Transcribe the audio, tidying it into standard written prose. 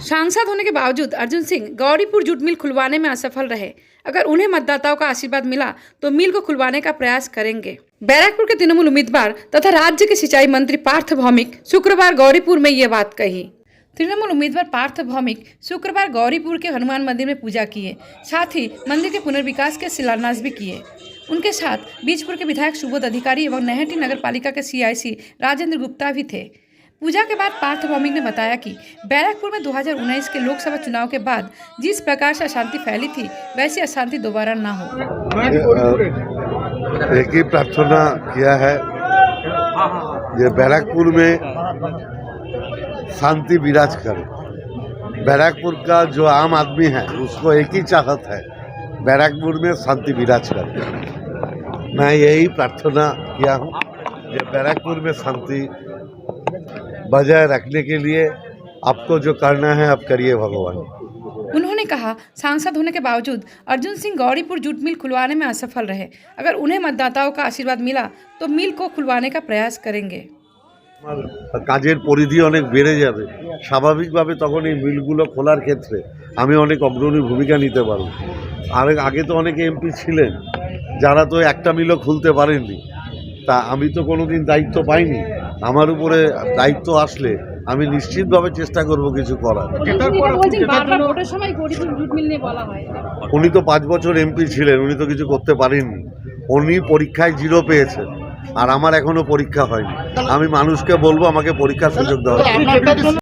सांसद होने के बावजूद अर्जुन सिंह गौरीपुर जूट मिल खुलवाने में असफल रहे। अगर उन्हें मतदाताओं का आशीर्वाद मिला तो मिल को खुलवाने का प्रयास करेंगे। बैरकपुर के तृणमूल उम्मीदवार तथा राज्य के सिंचाई मंत्री पार्थ भौमिक शुक्रवार गौरीपुर में ये बात कही। तृणमूल उम्मीदवार पार्थ भौमिक शुक्रवार गौरीपुर के हनुमान मंदिर में पूजा किए, साथ ही मंदिर के पुनर्विकास के शिलान्यास भी किए। उनके साथ बीजपुर के विधायक सुबोध अधिकारी एवं नहटी नगर पालिका के CIC राजेंद्र गुप्ता भी थे। पूजा के बाद पार्थ भौमिक ने बताया कि बैरकपुर में 2019 के लोकसभा चुनाव के बाद जिस प्रकार से अशांति फैली थी वैसी अशांति दोबारा ना हो। एक ही प्रार्थना किया है, ये बैरकपुर में शांति विराज करे। बैरकपुर का जो आम आदमी है उसको एक ही चाहत है, बैरकपुर में शांति विराज करे। मैं यही प्रार्थना किया हूँ, ये बैरकपुर में शांति बजाय रखने के लिए आपको जो करना है आप करिए भगवान। उन्होंने कहा, सांसद होने के बावजूद अर्जुन सिंह गौरीपुर जूट मिल खुलवाने में असफल रहे। अगर उन्हें मतदाताओं का आशीर्वाद मिला तो मिल को खुलवाने का प्रयास करेंगे। কাজের পরিধি অনেক বেড়ে যাবে, স্বাভাবিকভাবে তখন এই মিলগুলো খোলার ক্ষেত্রে আমি অনেক অগ্রণী ভূমিকা নিতে পারব। আর আগে তো অনেকে এমপি ছিলেন যারা তো একটা মিলও খুলতে পারেননি, তা আমি তো কোনোদিন দায়িত্ব পাইনি। আমার উপরে দায়িত্ব আসলে আমি নিশ্চিতভাবে চেষ্টা করব কিছু করার। উনি তো 5 বছর এমপি ছিলেন, উনি তো কিছু করতে পারেননি। উনি পরীক্ষায় 0 পেয়েছেন, আর আমার এখনো পরীক্ষা হয়নি। আমি মানুষকে বলবো আমাকে পরীক্ষার সুযোগ দেওয়া।